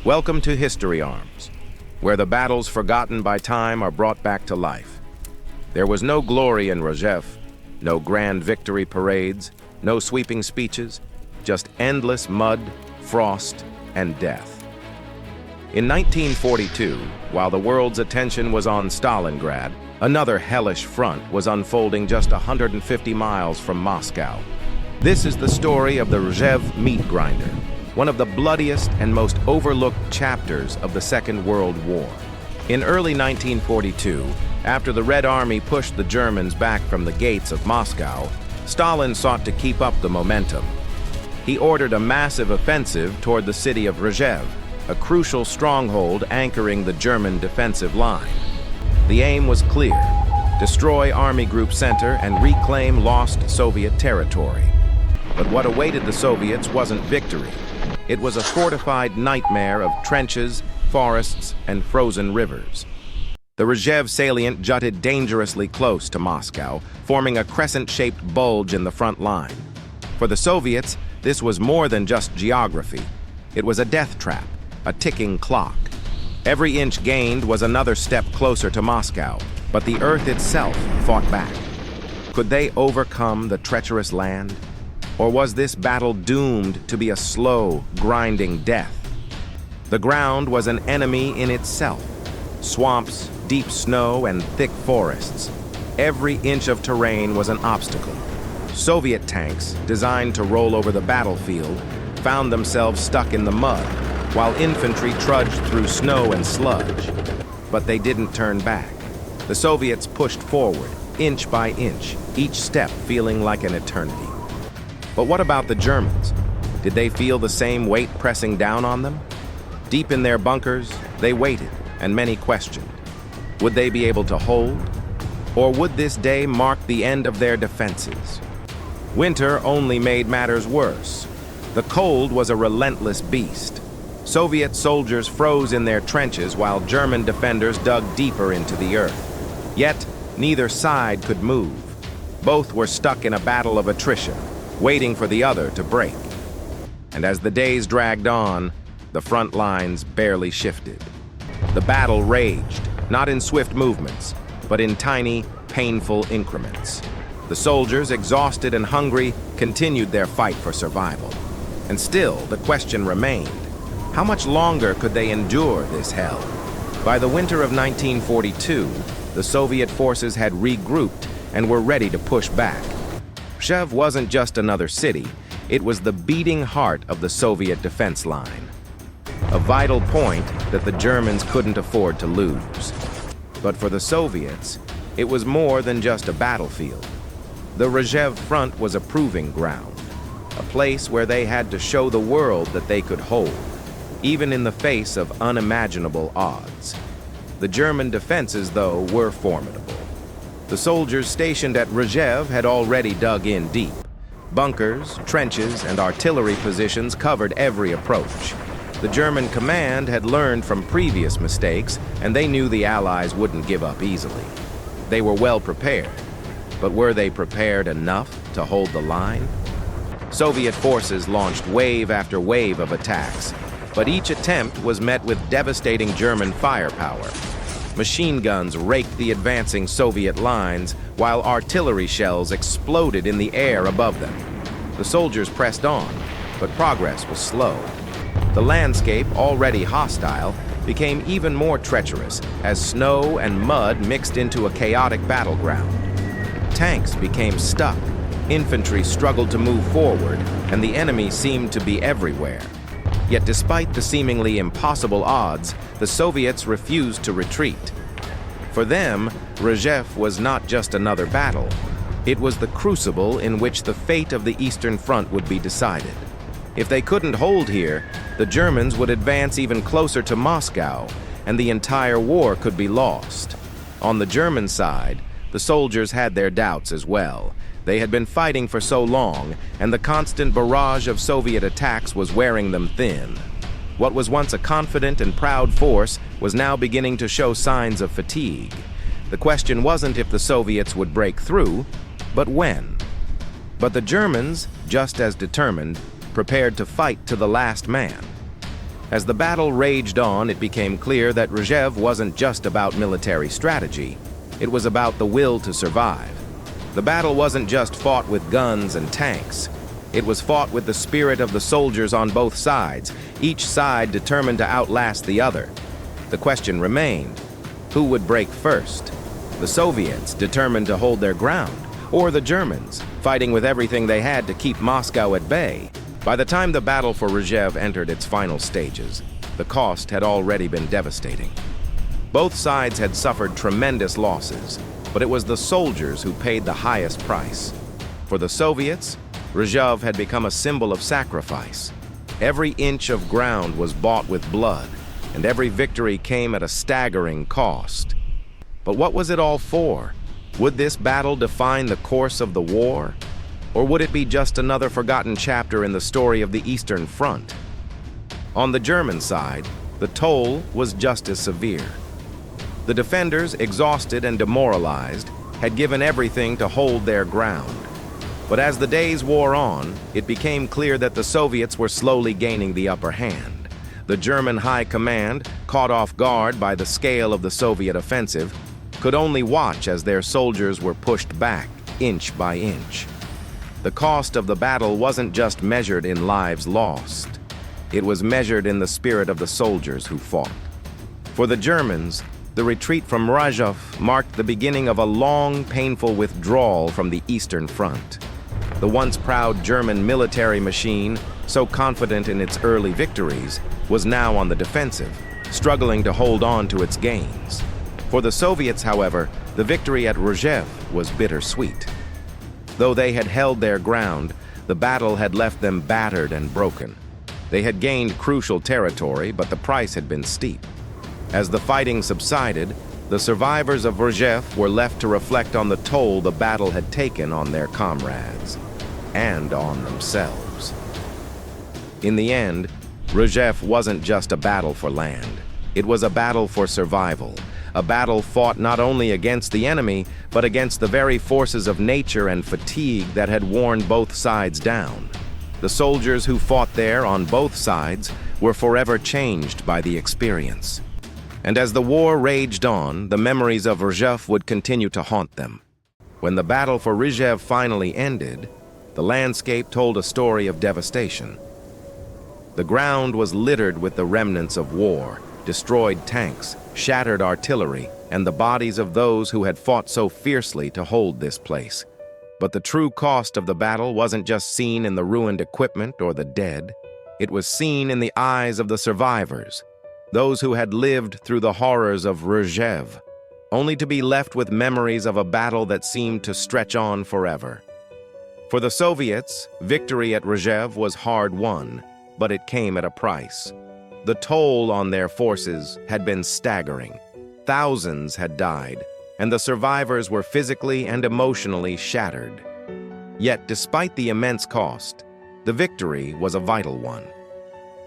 Welcome to History Arms, where the battles forgotten by time are brought back to life. There was no glory in Rzhev, no grand victory parades, no sweeping speeches, just endless mud, frost, and death. In 1942, while the world's attention was on Stalingrad, another hellish front was unfolding just 150 miles from Moscow. This is the story of the Rzhev meat grinder, one of the bloodiest and most overlooked chapters of the Second World War. In early 1942, after the Red Army pushed the Germans back from the gates of Moscow, Stalin sought to keep up the momentum. He ordered a massive offensive toward the city of Rzhev, a crucial stronghold anchoring the German defensive line. The aim was clear: destroy Army Group Center and reclaim lost Soviet territory. But what awaited the Soviets wasn't victory. It was a fortified nightmare of trenches, forests, and frozen rivers. The Rzhev salient jutted dangerously close to Moscow, forming a crescent-shaped bulge in the front line. For the Soviets, this was more than just geography. It was a death trap, a ticking clock. Every inch gained was another step closer to Moscow, but the earth itself fought back. Could they overcome the treacherous land? Or was this battle doomed to be a slow, grinding death? The ground was an enemy in itself. Swamps, deep snow, and thick forests. Every inch of terrain was an obstacle. Soviet tanks, designed to roll over the battlefield, found themselves stuck in the mud, while infantry trudged through snow and sludge. But they didn't turn back. The Soviets pushed forward, inch by inch, each step feeling like an eternity. But what about the Germans? Did they feel the same weight pressing down on them? Deep in their bunkers, they waited, and many questioned. Would they be able to hold? Or would this day mark the end of their defenses? Winter only made matters worse. The cold was a relentless beast. Soviet soldiers froze in their trenches while German defenders dug deeper into the earth. Yet, neither side could move. Both were stuck in a battle of attrition, waiting for the other to break. And as the days dragged on, the front lines barely shifted. The battle raged, not in swift movements, but in tiny, painful increments. The soldiers, exhausted and hungry, continued their fight for survival. And still, the question remained: how much longer could they endure this hell? By the winter of 1942, the Soviet forces had regrouped and were ready to push back. Rzhev wasn't just another city, it was the beating heart of the Soviet defense line. A vital point that the Germans couldn't afford to lose. But for the Soviets, it was more than just a battlefield. The Rzhev front was a proving ground, a place where they had to show the world that they could hold, even in the face of unimaginable odds. The German defenses, though, were formidable. The soldiers stationed at Rzhev had already dug in deep. Bunkers, trenches, and artillery positions covered every approach. The German command had learned from previous mistakes, and they knew the Allies wouldn't give up easily. They were well prepared, but were they prepared enough to hold the line? Soviet forces launched wave after wave of attacks, but each attempt was met with devastating German firepower. Machine guns raked the advancing Soviet lines, while artillery shells exploded in the air above them. The soldiers pressed on, but progress was slow. The landscape, already hostile, became even more treacherous as snow and mud mixed into a chaotic battleground. Tanks became stuck, infantry struggled to move forward, and the enemy seemed to be everywhere. Yet despite the seemingly impossible odds, the Soviets refused to retreat. For them, Rzhev was not just another battle. It was the crucible in which the fate of the Eastern Front would be decided. If they couldn't hold here, the Germans would advance even closer to Moscow, and the entire war could be lost. On the German side, the soldiers had their doubts as well. They had been fighting for so long, and the constant barrage of Soviet attacks was wearing them thin. What was once a confident and proud force was now beginning to show signs of fatigue. The question wasn't if the Soviets would break through, but when. But the Germans, just as determined, prepared to fight to the last man. As the battle raged on, it became clear that Rzhev wasn't just about military strategy. It was about the will to survive. The battle wasn't just fought with guns and tanks. It was fought with the spirit of the soldiers on both sides, each side determined to outlast the other. The question remained, who would break first? The Soviets, determined to hold their ground, or the Germans, fighting with everything they had to keep Moscow at bay? By the time the battle for Rzhev entered its final stages, the cost had already been devastating. Both sides had suffered tremendous losses, but it was the soldiers who paid the highest price. For the Soviets, Rzhev had become a symbol of sacrifice. Every inch of ground was bought with blood, and every victory came at a staggering cost. But what was it all for? Would this battle define the course of the war? Or would it be just another forgotten chapter in the story of the Eastern Front? On the German side, the toll was just as severe. The defenders, exhausted and demoralized, had given everything to hold their ground. But as the days wore on, it became clear that the Soviets were slowly gaining the upper hand. The German high command, caught off guard by the scale of the Soviet offensive, could only watch as their soldiers were pushed back, inch by inch. The cost of the battle wasn't just measured in lives lost. It was measured in the spirit of the soldiers who fought. For the Germans, the retreat from Rzhev marked the beginning of a long, painful withdrawal from the Eastern Front. The once proud German military machine, so confident in its early victories, was now on the defensive, struggling to hold on to its gains. For the Soviets, however, the victory at Rzhev was bittersweet. Though they had held their ground, the battle had left them battered and broken. They had gained crucial territory, but the price had been steep. As the fighting subsided, the survivors of Rzhev were left to reflect on the toll the battle had taken on their comrades and on themselves. In the end, Rzhev wasn't just a battle for land. It was a battle for survival, a battle fought not only against the enemy, but against the very forces of nature and fatigue that had worn both sides down. The soldiers who fought there on both sides were forever changed by the experience. And as the war raged on, the memories of Rzhev would continue to haunt them. When the battle for Rzhev finally ended, the landscape told a story of devastation. The ground was littered with the remnants of war, destroyed tanks, shattered artillery, and the bodies of those who had fought so fiercely to hold this place. But the true cost of the battle wasn't just seen in the ruined equipment or the dead. It was seen in the eyes of the survivors, those who had lived through the horrors of Rzhev, only to be left with memories of a battle that seemed to stretch on forever. For the Soviets, victory at Rzhev was hard-won, but it came at a price. The toll on their forces had been staggering. Thousands had died, and the survivors were physically and emotionally shattered. Yet, despite the immense cost, the victory was a vital one.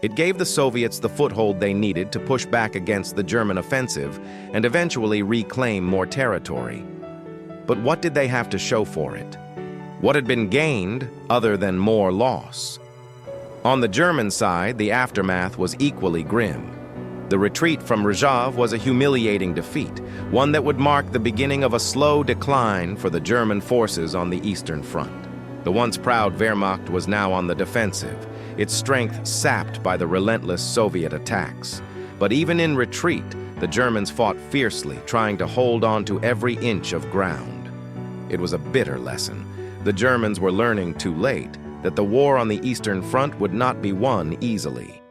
It gave the Soviets the foothold they needed to push back against the German offensive and eventually reclaim more territory. But what did they have to show for it? What had been gained other than more loss? On the German side, the aftermath was equally grim. The retreat from Rzhev was a humiliating defeat, one that would mark the beginning of a slow decline for the German forces on the Eastern Front. The once proud Wehrmacht was now on the defensive, its strength sapped by the relentless Soviet attacks. But even in retreat, the Germans fought fiercely, trying to hold on to every inch of ground. It was a bitter lesson. The Germans were learning too late that the war on the Eastern Front would not be won easily.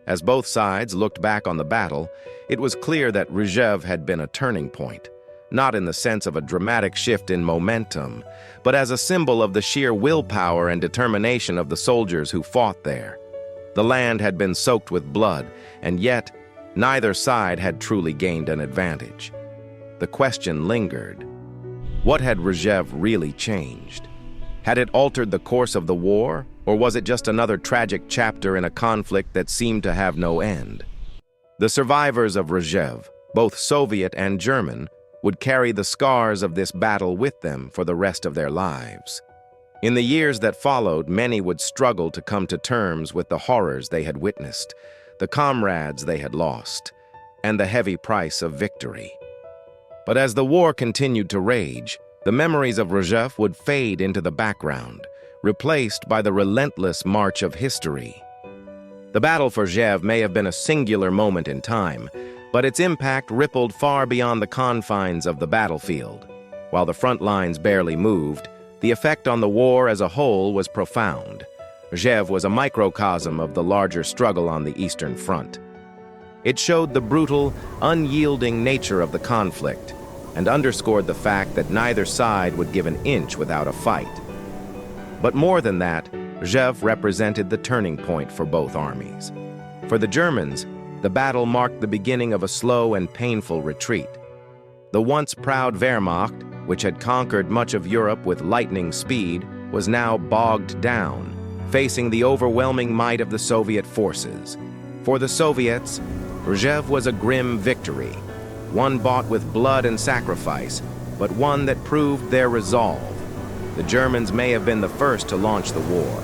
As both sides looked back on the battle, it was clear that Rzhev had been a turning point, not in the sense of a dramatic shift in momentum, but as a symbol of the sheer willpower and determination of the soldiers who fought there. The land had been soaked with blood, and yet neither side had truly gained an advantage. The question lingered. What had Rzhev really changed? Had it altered the course of the war, or was it just another tragic chapter in a conflict that seemed to have no end? The survivors of Rzhev, both Soviet and German, would carry the scars of this battle with them for the rest of their lives. In the years that followed, many would struggle to come to terms with the horrors they had witnessed. the comrades they had lost, and the heavy price of victory. But as the war continued to rage, the memories of Rzhev would fade into the background, replaced by the relentless march of history. The battle for Rzhev may have been a singular moment in time, but its impact rippled far beyond the confines of the battlefield. While the front lines barely moved, the effect on the war as a whole was profound. Rzhev was a microcosm of the larger struggle on the Eastern Front. It showed the brutal, unyielding nature of the conflict and underscored the fact that neither side would give an inch without a fight. But more than that, Rzhev represented the turning point for both armies. For the Germans, the battle marked the beginning of a slow and painful retreat. The once proud Wehrmacht, which had conquered much of Europe with lightning speed, was now bogged down, facing the overwhelming might of the Soviet forces. For the Soviets, Rzhev was a grim victory, one bought with blood and sacrifice, but one that proved their resolve. The Germans may have been the first to launch the war,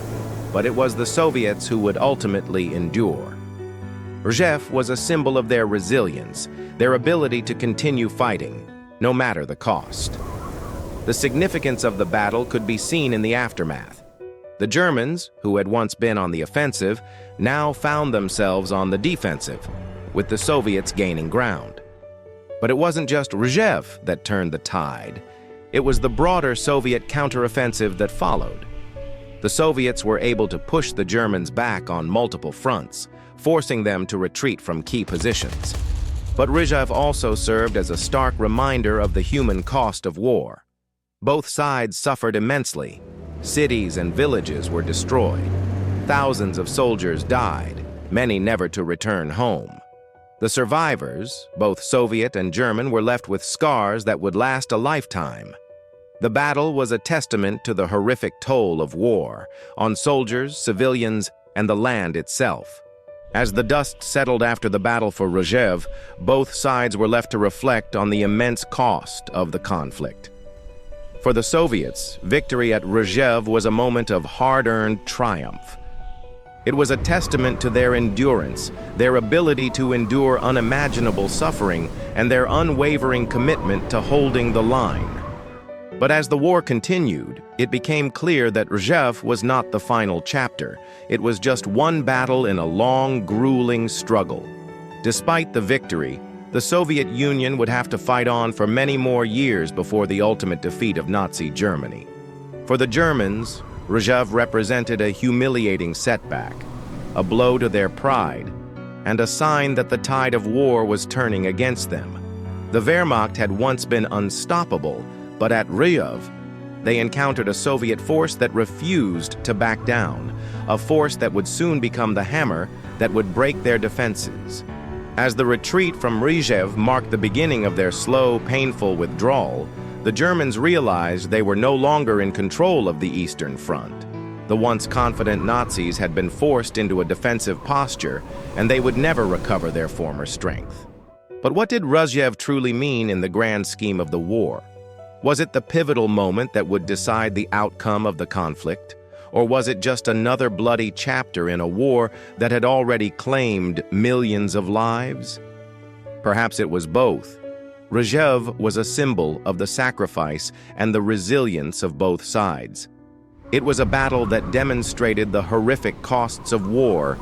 but it was the Soviets who would ultimately endure. Rzhev was a symbol of their resilience, their ability to continue fighting, no matter the cost. The significance of the battle could be seen in the aftermath. The Germans, who had once been on the offensive, now found themselves on the defensive, with the Soviets gaining ground. But it wasn't just Rzhev that turned the tide. It was the broader Soviet counteroffensive that followed. The Soviets were able to push the Germans back on multiple fronts, forcing them to retreat from key positions. But Rzhev also served as a stark reminder of the human cost of war. Both sides suffered immensely. Cities and villages were destroyed. Thousands of soldiers died, many never to return home. The survivors, both Soviet and German, were left with scars that would last a lifetime. The battle was a testament to the horrific toll of war on soldiers, civilians, and the land itself. As the dust settled after the battle for Rzhev, both sides were left to reflect on the immense cost of the conflict. For the Soviets, victory at Rzhev was a moment of hard-earned triumph. It was a testament to their endurance, their ability to endure unimaginable suffering, and their unwavering commitment to holding the line. But as the war continued, it became clear that Rzhev was not the final chapter. It was just one battle in a long, grueling struggle. Despite the victory, the Soviet Union would have to fight on for many more years before the ultimate defeat of Nazi Germany. For the Germans, Rzhev represented a humiliating setback, a blow to their pride, and a sign that the tide of war was turning against them. The Wehrmacht had once been unstoppable, but at Rzhev, they encountered a Soviet force that refused to back down, a force that would soon become the hammer that would break their defenses. As the retreat from Rzhev marked the beginning of their slow, painful withdrawal, the Germans realized they were no longer in control of the Eastern Front. The once confident Nazis had been forced into a defensive posture, and they would never recover their former strength. But what did Rzhev truly mean in the grand scheme of the war? Was it the pivotal moment that would decide the outcome of the conflict? Or was it just another bloody chapter in a war that had already claimed millions of lives? Perhaps it was both. Rzhev was a symbol of the sacrifice and the resilience of both sides. It was a battle that demonstrated the horrific costs of war,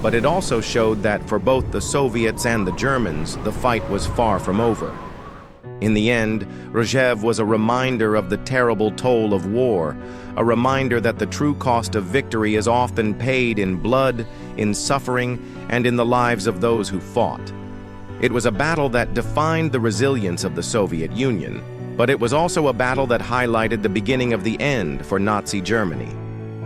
but it also showed that for both the Soviets and the Germans, the fight was far from over. In the end, Rzhev was a reminder of the terrible toll of war, a reminder that the true cost of victory is often paid in blood, in suffering, and in the lives of those who fought. It was a battle that defined the resilience of the Soviet Union, but it was also a battle that highlighted the beginning of the end for Nazi Germany.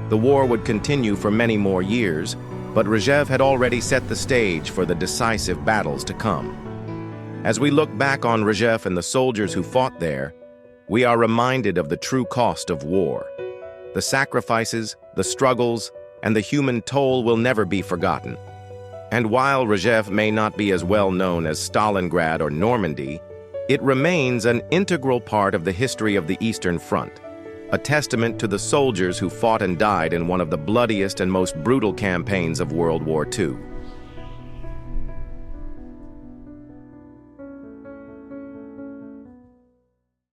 The war would continue for many more years, but Rzhev had already set the stage for the decisive battles to come. As we look back on Rzhev and the soldiers who fought there, we are reminded of the true cost of war. The sacrifices, the struggles, and the human toll will never be forgotten. And while Rzhev may not be as well known as Stalingrad or Normandy, it remains an integral part of the history of the Eastern Front, a testament to the soldiers who fought and died in one of the bloodiest and most brutal campaigns of World War II.